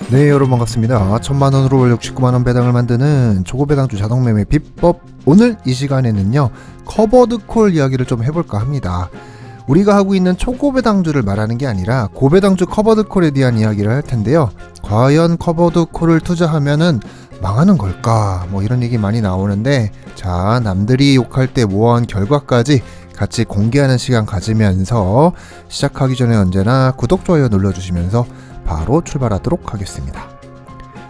네, 여러분 반갑습니다. 1000만원으로 월 69만원 배당을 만드는 초고배당주 자동매매 비법. 오늘 이 시간에는요, 커버드콜 이야기를 좀 해볼까 합니다. 우리가 하고 있는 초고배당주를 말하는 게 아니라 고배당주 커버드콜에 대한 이야기를 할 텐데요. 과연 커버드콜을 투자하면은 망하는 걸까? 뭐 이런 얘기 많이 나오는데, 자, 남들이 욕할 때 모아온 결과까지 같이 공개하는 시간 가지면서 시작하기 전에 언제나 구독, 좋아요 눌러주시면서 바로 출발하도록 하겠습니다.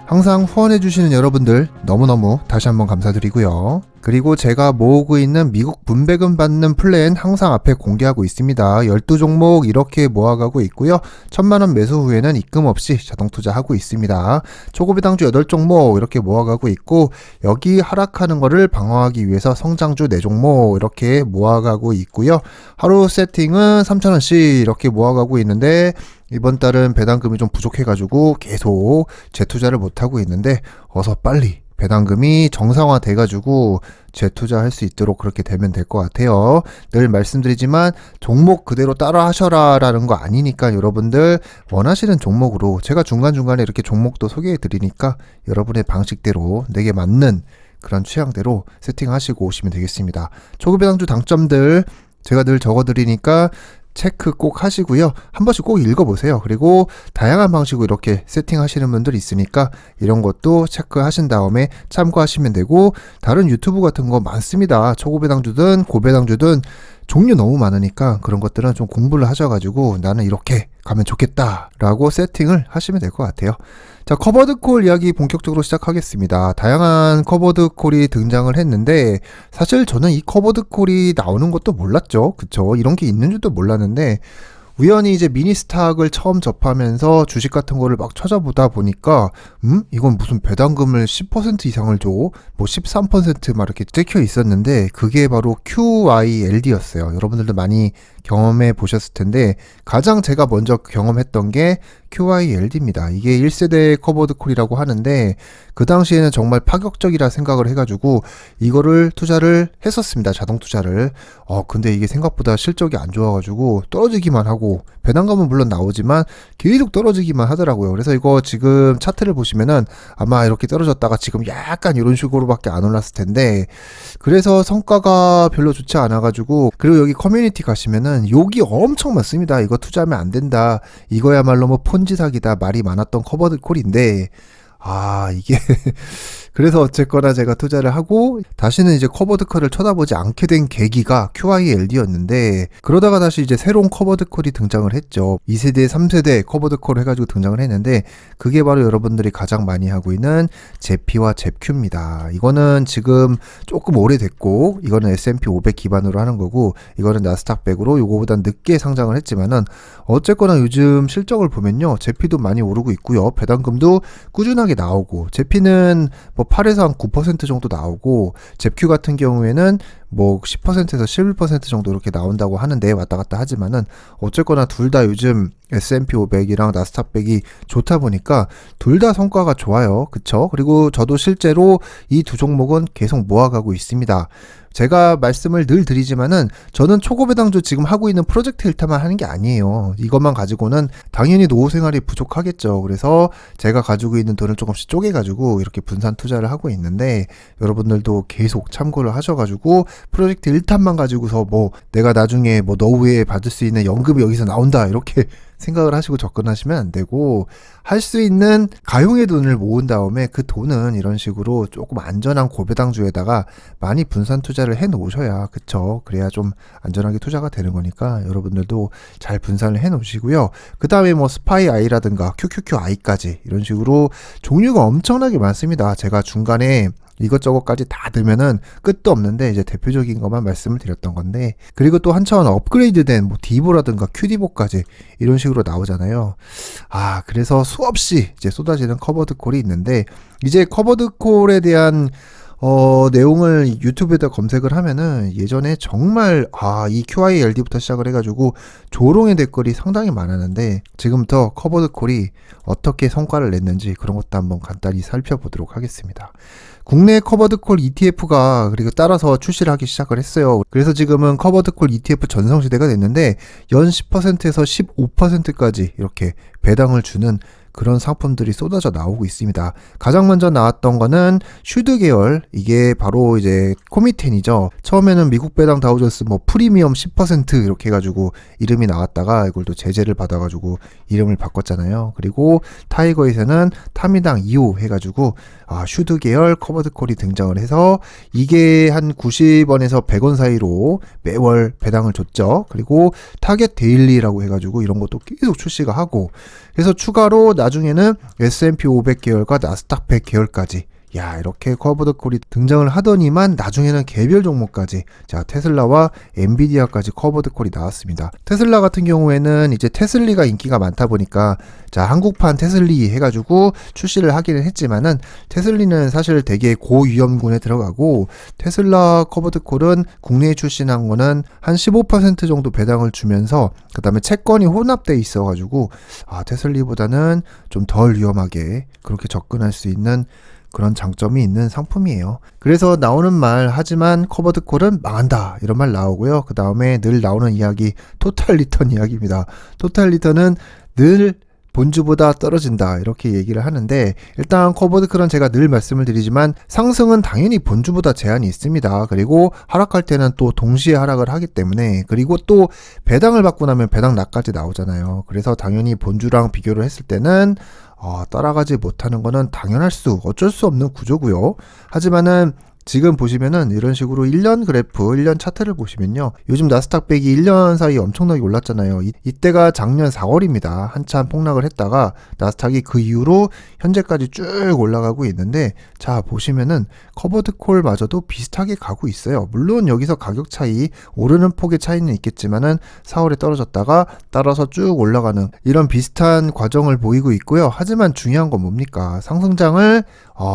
항상 후원해주시는 여러분들 너무너무 다시 한번 감사드리고요. 그리고 제가 모으고 있는 미국 분배금 받는 플랜 항상 앞에 공개하고 있습니다. 12종목 이렇게 모아가고 있고요. 1000만원 매수 후에는 입금 없이 자동 투자하고 있습니다. 초고배당주 8종목 이렇게 모아가고 있고, 여기 하락하는 거를 방어하기 위해서 성장주 4종목 이렇게 모아가고 있고요. 하루 세팅은 3000원씩 이렇게 모아가고 있는데, 이번 달은 배당금이 좀 부족해가지고 계속 재투자를 못하고 있는데, 어서 빨리 배당금이 정상화 돼가지고 재투자할 수 있도록 그렇게 되면 될 것 같아요. 늘 말씀드리지만 종목 그대로 따라 하셔라 라는 거 아니니까, 여러분들 원하시는 종목으로 제가 중간중간에 이렇게 종목도 소개해 드리니까 여러분의 방식대로 내게 맞는 그런 취향대로 세팅하시고 오시면 되겠습니다. 초급배당주 당점들 제가 늘 적어드리니까 체크 꼭 하시고요. 한 번씩 꼭 읽어보세요. 그리고 다양한 방식으로 이렇게 세팅하시는 분들 있으니까 이런 것도 체크하신 다음에 참고하시면 되고, 다른 유튜브 같은 거 많습니다. 초고배당주든 고배당주든 종류 너무 많으니까 그런 것들은 좀 공부를 하셔가지고 나는 이렇게 가면 좋겠다 라고 세팅을 하시면 될 것 같아요. 자, 커버드콜 이야기 본격적으로 시작하겠습니다. 다양한 커버드콜이 등장을 했는데, 사실 저는 이 커버드콜이 나오는 것도 몰랐죠. 그쵸? 이런 게 있는 줄도 몰랐는데, 우연히 이제 미니스탁을 처음 접하면서 주식 같은 거를 막 찾아보다 보니까, 이건 무슨 배당금을 10% 이상을 줘? 뭐 13% 막 이렇게 찍혀 있었는데, 그게 바로 QYLD였어요. 여러분들도 많이 경험해 보셨을 텐데, 가장 제가 먼저 경험했던 게 QYLD입니다. 이게 1세대 커버드콜이라고 하는데, 그 당시에는 정말 파격적이라 생각을 해가지고 이거를 투자를 했었습니다. 자동 투자를. 근데 이게 생각보다 실적이 안 좋아가지고 떨어지기만 하고, 배당금은 물론 나오지만 계속 떨어지기만 하더라고요. 그래서 이거 지금 차트를 보시면은 아마 이렇게 떨어졌다가 지금 약간 이런 식으로밖에 안 올랐을 텐데, 그래서 성과가 별로 좋지 않아가지고, 그리고 여기 커뮤니티 가시면은 욕이 엄청 많습니다. 이거 투자하면 안 된다, 이거야말로 뭐 폰지 사기다, 말이 많았던 커버드콜인데, 이게 그래서 어쨌거나 제가 투자를 하고 다시는 이제 커버드콜을 쳐다보지 않게 된 계기가 QYLD였는데, 그러다가 다시 이제 새로운 커버드콜이 등장을 했죠. 2세대, 3세대 커버드콜 해가지고 등장을 했는데, 그게 바로 여러분들이 가장 많이 하고 있는 제피와 잽큐입니다. 이거는 지금 조금 오래됐고, 이거는 S&P 500 기반으로 하는 거고, 이거는 나스닥 100으로 요거보다 늦게 상장을 했지만은, 어쨌거나 요즘 실적을 보면요, 제피도 많이 오르고 있고요. 배당금도 꾸준하게 나오고, 제피는 뭐 8에서 한 9% 정도 나오고, 잽큐 같은 경우에는 뭐 10%에서 11% 정도 이렇게 나온다고 하는데, 왔다 갔다 하지만은 어쨌거나 둘 다 요즘 S&P 500이랑 나스닥 100이 좋다 보니까 둘 다 성과가 좋아요. 그쵸? 그리고 저도 실제로 이 두 종목은 계속 모아가고 있습니다. 제가 말씀을 늘 드리지만은 저는 초고배당주 지금 하고 있는 프로젝트 일타만 하는 게 아니에요. 이것만 가지고는 당연히 노후 생활이 부족하겠죠. 그래서 제가 가지고 있는 돈을 조금씩 쪼개가지고 이렇게 분산 투자를 하고 있는데, 여러분들도 계속 참고를 하셔가지고 프로젝트 1탄만 가지고서 뭐 내가 나중에 뭐 노후에 받을 수 있는 연금이 여기서 나온다 이렇게 생각을 하시고 접근하시면 안 되고, 할 수 있는 가용의 돈을 모은 다음에 그 돈은 이런 식으로 조금 안전한 고배당주에다가 많이 분산 투자를 해 놓으셔야, 그쵸? 그래야 좀 안전하게 투자가 되는 거니까 여러분들도 잘 분산을 해 놓으시고요. 그 다음에 뭐 스파이아이라든가 QQQI까지 이런 식으로 종류가 엄청나게 많습니다. 제가 중간에 이것저것까지 다 들면은 끝도 없는데, 이제 대표적인 것만 말씀을 드렸던 건데, 그리고 또 한 차원 업그레이드된 뭐 디보라든가 큐디보까지 이런 식으로 나오잖아요. 그래서 수없이 이제 쏟아지는 커버드콜이 있는데, 이제 커버드콜에 대한 내용을 유튜브에다 검색을 하면은 예전에 정말 이 QYLD부터 시작을 해가지고 조롱의 댓글이 상당히 많았는데, 지금부터 커버드콜이 어떻게 성과를 냈는지 그런 것도 한번 간단히 살펴보도록 하겠습니다. 국내 커버드콜 ETF가 그리고 따라서 출시를 하기 시작을 했어요. 그래서 지금은 커버드콜 ETF 전성시대가 됐는데 연 10%에서 15%까지 이렇게 배당을 주는 그런 상품들이 쏟아져 나오고 있습니다. 가장 먼저 나왔던 거는 슈드 계열, 이게 바로 이제 코미텐이죠. 처음에는 미국 배당 다우존스 뭐 프리미엄 10% 이렇게 해가지고 이름이 나왔다가 이걸 또 제재를 받아가지고 이름을 바꿨잖아요. 그리고 타이거에서는 타미당 2호 해가지고 슈드 계열 커버드콜이 등장을 해서 이게 한 90원에서 100원 사이로 매월 배당을 줬죠. 그리고 타겟 데일리라고 해가지고 이런 것도 계속 출시가 하고, 그래서 추가로 나중에는 S&P 500 계열과 나스닥 100 계열까지 이렇게 커버드콜이 등장을 하더니만 나중에는 개별 종목까지, 자, 테슬라와 엔비디아까지 커버드콜이 나왔습니다. 테슬라 같은 경우에는 이제 테슬리가 인기가 많다 보니까 자, 한국판 테슬리 해가지고 출시를 하기는 했지만은 테슬리는 사실 되게 고위험군에 들어가고, 테슬라 커버드콜은 국내에 출시한 거는 한 15% 정도 배당을 주면서 그 다음에 채권이 혼합돼 있어가지고 테슬리보다는 좀 덜 위험하게 그렇게 접근할 수 있는 그런 장점이 있는 상품이에요. 그래서 나오는 말, 하지만 커버드콜은 망한다, 이런 말 나오고요. 그 다음에 늘 나오는 이야기, 토탈 리턴 이야기입니다. 토탈 리턴은 늘 본주보다 떨어진다, 이렇게 얘기를 하는데, 일단 커버드콜은 제가 늘 말씀을 드리지만 상승은 당연히 본주보다 제한이 있습니다. 그리고 하락할 때는 또 동시에 하락을 하기 때문에, 그리고 또 배당을 받고 나면 배당 락까지 나오잖아요. 그래서 당연히 본주랑 비교를 했을 때는 따라가지 못하는 거는 어쩔 수 없는 구조고요. 하지만은 지금 보시면은 이런 식으로 1년 그래프, 1년 차트를 보시면요, 요즘 나스닥 100이 1년 사이에 엄청나게 올랐잖아요. 이때가 작년 4월입니다. 한참 폭락을 했다가 나스닥이 그 이후로 현재까지 쭉 올라가고 있는데, 자, 보시면은 커버드콜마저도 비슷하게 가고 있어요. 물론 여기서 가격 차이, 오르는 폭의 차이는 있겠지만은 4월에 떨어졌다가 따라서 쭉 올라가는 이런 비슷한 과정을 보이고 있고요. 하지만 중요한 건 뭡니까? 상승장을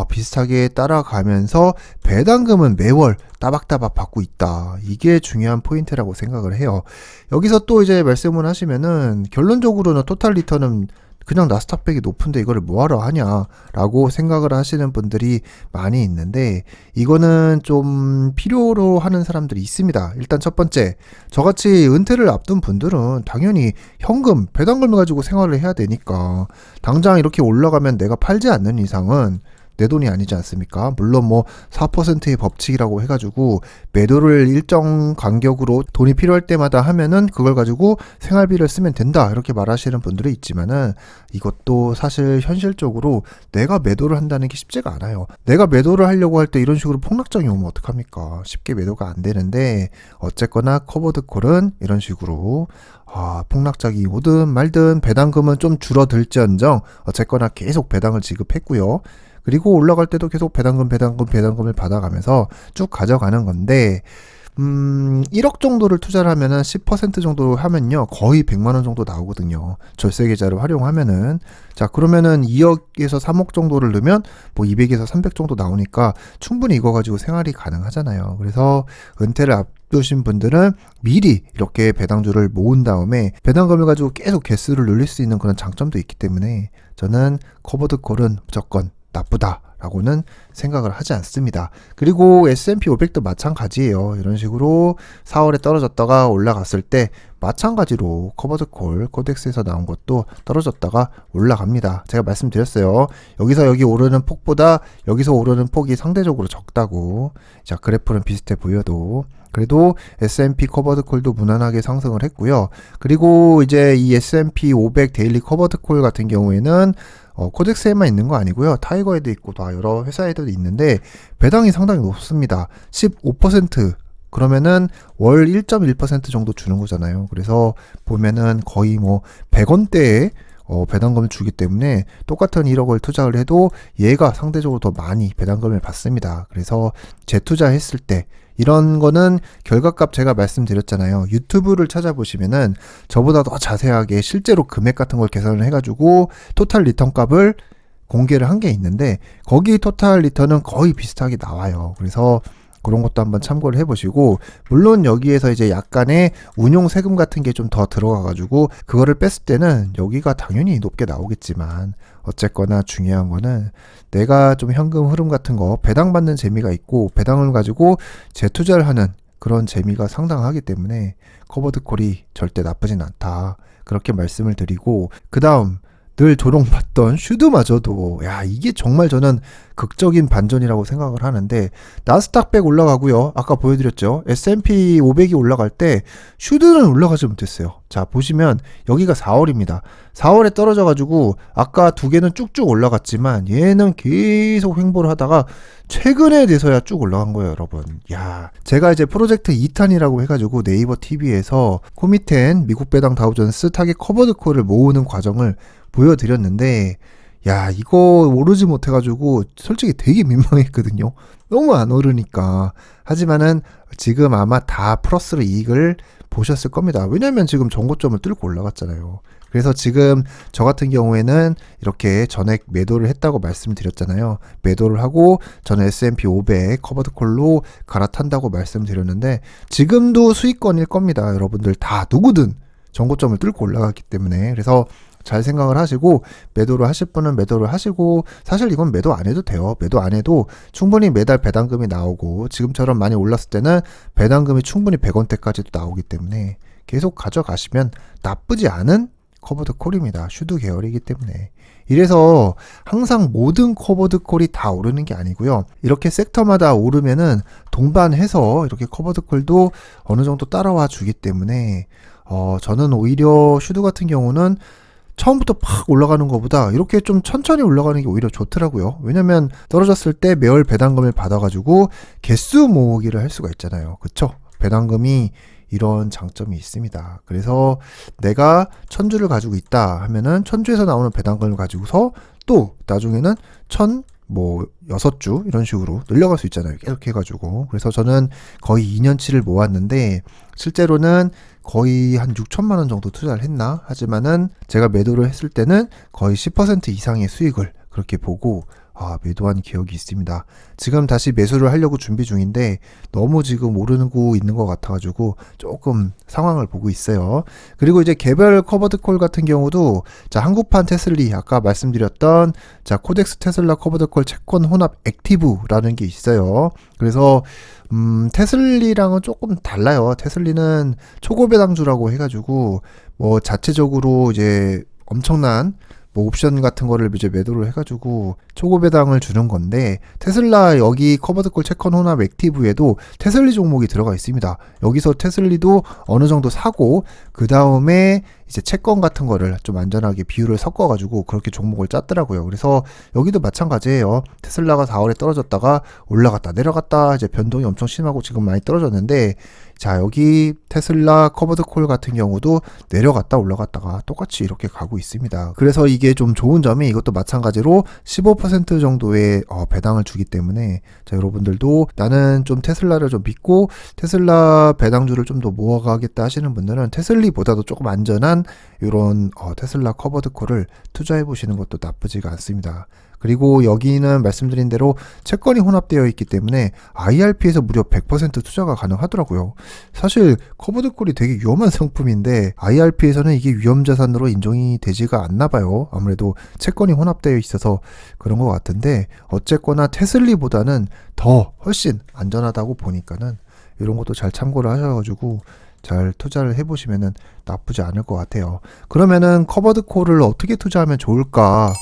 비슷하게 따라가면서 배당금은 매월 따박따박 받고 있다. 이게 중요한 포인트라고 생각을 해요. 여기서 또 이제 말씀을 하시면은 결론적으로는 토탈 리턴은 그냥 나스닥 100이 높은데 이거를 뭐하러 하냐라고 생각을 하시는 분들이 많이 있는데, 이거는 좀 필요로 하는 사람들이 있습니다. 일단 첫 번째, 저같이 은퇴를 앞둔 분들은 당연히 현금, 배당금을 가지고 생활을 해야 되니까 당장 이렇게 올라가면 내가 팔지 않는 이상은 내 돈이 아니지 않습니까? 물론 뭐 4%의 법칙이라고 해가지고 매도를 일정 간격으로 돈이 필요할 때마다 하면은 그걸 가지고 생활비를 쓰면 된다, 이렇게 말하시는 분들이 있지만은 이것도 사실 현실적으로 내가 매도를 한다는 게 쉽지가 않아요. 내가 매도를 하려고 할 때 이런 식으로 폭락장이 오면 어떡합니까? 쉽게 매도가 안 되는데, 어쨌거나 커버드콜은 이런 식으로 폭락장이 오든 말든 배당금은 좀 줄어들지언정 어쨌거나 계속 배당을 지급했고요. 그리고 올라갈 때도 계속 배당금을 받아가면서 쭉 가져가는 건데, 1억 정도를 투자를 하면은 10% 정도 하면요, 거의 100만원 정도 나오거든요. 절세 계좌를 활용하면은. 자, 그러면은 2억에서 3억 정도를 넣으면 뭐 200에서 300 정도 나오니까 충분히 이거 가지고 생활이 가능하잖아요. 그래서 은퇴를 앞두신 분들은 미리 이렇게 배당주를 모은 다음에 배당금을 가지고 계속 개수를 늘릴 수 있는 그런 장점도 있기 때문에 저는 커버드콜은 무조건 나쁘다라고는 생각을 하지 않습니다. 그리고 S&P 500도 마찬가지예요. 이런 식으로 4월에 떨어졌다가 올라갔을 때 마찬가지로 커버드콜 코덱스에서 나온 것도 떨어졌다가 올라갑니다. 제가 말씀드렸어요. 여기서 여기 오르는 폭보다 여기서 오르는 폭이 상대적으로 적다고. 자, 그래프는 비슷해 보여도 그래도 S&P 커버드콜도 무난하게 상승을 했고요. 그리고 이제 이 S&P 500 데일리 커버드콜 같은 경우에는 코덱스에만 있는 거 아니고요. 타이거에도 있고 다 여러 회사에도 있는데 배당이 상당히 높습니다. 15%, 그러면은 월 1.1% 정도 주는 거잖아요. 그래서 보면은 거의 뭐 100원대에 배당금을 주기 때문에 똑같은 1억을 투자를 해도 얘가 상대적으로 더 많이 배당금을 받습니다. 그래서 재투자했을 때 이런 거는 결과값 제가 말씀드렸잖아요. 유튜브를 찾아보시면은 저보다 더 자세하게 실제로 금액 같은 걸 계산을 해가지고 토탈 리턴 값을 공개를 한 게 있는데 거기 토탈 리턴은 거의 비슷하게 나와요. 그래서 그런 것도 한번 참고를 해보시고, 물론 여기에서 이제 약간의 운용 세금 같은 게 좀 더 들어가가지고 그거를 뺐을 때는 여기가 당연히 높게 나오겠지만 어쨌거나 중요한 거는 내가 좀 현금 흐름 같은 거 배당 받는 재미가 있고 배당을 가지고 재투자를 하는 그런 재미가 상당하기 때문에 커버드콜이 절대 나쁘진 않다, 그렇게 말씀을 드리고, 그 다음 늘 조롱받던 슈드마저도 야 이게 정말 저는 극적인 반전이라고 생각을 하는데 나스닥 100 올라가고요. 아까 보여드렸죠. S&P 500이 올라갈 때 슈드는 올라가지 못했어요. 자 보시면 여기가 4월입니다. 4월에 떨어져가지고 아까 두 개는 쭉쭉 올라갔지만 얘는 계속 횡보를 하다가 최근에 돼서야 쭉 올라간 거예요, 여러분. 야, 제가 이제 프로젝트 2탄이라고 해가지고 네이버 TV에서 코미텐 미국 배당 다우존스 타겟 커버드 콜을 모으는 과정을 보여드렸는데 야 이거 오르지 못해가지고 솔직히 되게 민망했거든요. 너무 안 오르니까. 하지만은 지금 아마 다 플러스로 이익을 보셨을 겁니다. 왜냐면 지금 전고점을 뚫고 올라갔잖아요. 그래서 지금 저 같은 경우에는 이렇게 전액 매도를 했다고 말씀드렸잖아요. 매도를 하고 저는 S&P 500 커버드 콜로 갈아탄다고 말씀드렸는데 지금도 수익권일 겁니다. 여러분들 다 누구든 전고점을 뚫고 올라갔기 때문에. 그래서 잘 생각을 하시고 매도를 하실 분은 매도를 하시고 사실 이건 매도 안 해도 돼요. 매도 안 해도 충분히 매달 배당금이 나오고 지금처럼 많이 올랐을 때는 배당금이 충분히 100원대까지도 나오기 때문에 계속 가져가시면 나쁘지 않은 커버드 콜입니다. 슈드 계열이기 때문에. 이래서 항상 모든 커버드 콜이 다 오르는 게 아니고요. 이렇게 섹터마다 오르면은 동반해서 이렇게 커버드 콜도 어느 정도 따라와 주기 때문에 저는 오히려 슈드 같은 경우는 처음부터 팍 올라가는 것보다 이렇게 좀 천천히 올라가는 게 오히려 좋더라고요. 왜냐면 떨어졌을 때 매월 배당금을 받아가지고 개수 모으기를 할 수가 있잖아요. 그쵸? 배당금이 이런 장점이 있습니다. 그래서 내가 1000주를 가지고 있다 하면은 1000주에서 나오는 배당금을 가지고서 또 나중에는 6주 이런 식으로 늘려갈 수 있잖아요. 계속 해가지고. 그래서 저는 거의 2년치를 모았는데 실제로는 거의 한 6천만 원 정도 투자를 했나? 하지만은 제가 매도를 했을 때는 거의 10% 이상의 수익을 그렇게 보고 매도한 기억이 있습니다. 지금 다시 매수를 하려고 준비 중인데 너무 지금 오르고 있는 것 같아가지고 조금 상황을 보고 있어요. 그리고 이제 개별 커버드 콜 같은 경우도 자 한국판 테슬리 아까 말씀드렸던 자 코덱스 테슬라 커버드 콜 채권 혼합 액티브라는 게 있어요. 그래서 테슬리랑은 조금 달라요. 테슬리는 초고 배당주라고 해가지고 뭐 자체적으로 이제 엄청난 옵션 같은 거를 이제 매도를 해가지고 초고 배당을 주는 건데 테슬라 여기 커버드콜 채권 혼합 액티브에도 테슬리 종목이 들어가 있습니다. 여기서 테슬리도 어느 정도 사고 그 다음에 이제 채권 같은 거를 좀 안전하게 비율을 섞어가지고 그렇게 종목을 짰더라고요. 그래서 여기도 마찬가지예요. 테슬라가 4월에 떨어졌다가 올라갔다 내려갔다 이제 변동이 엄청 심하고 지금 많이 떨어졌는데 자 여기 테슬라 커버드콜 같은 경우도 내려갔다 올라갔다가 똑같이 이렇게 가고 있습니다. 그래서 이게 좀 좋은 점이 이것도 마찬가지로 15% 정도의 배당을 주기 때문에 자 여러분들도 나는 좀 테슬라를 좀 믿고 테슬라 배당주를 좀 더 모아가겠다 하시는 분들은 테슬리보다도 조금 안전한 이런 테슬라 커버드콜을 투자해 보시는 것도 나쁘지가 않습니다. 그리고 여기는 말씀드린 대로 채권이 혼합되어 있기 때문에 IRP에서 무려 100% 투자가 가능하더라고요. 사실 커버드콜이 되게 위험한 상품인데 IRP에서는 이게 위험자산으로 인정이 되지가 않나 봐요. 아무래도 채권이 혼합되어 있어서 그런 것 같은데 어쨌거나 테슬리보다는 더 훨씬 안전하다고 보니까는 이런 것도 잘 참고를 하셔가지고 잘 투자를 해보시면은 나쁘지 않을 것 같아요. 그러면은 커버드콜을 어떻게 투자하면 좋을까?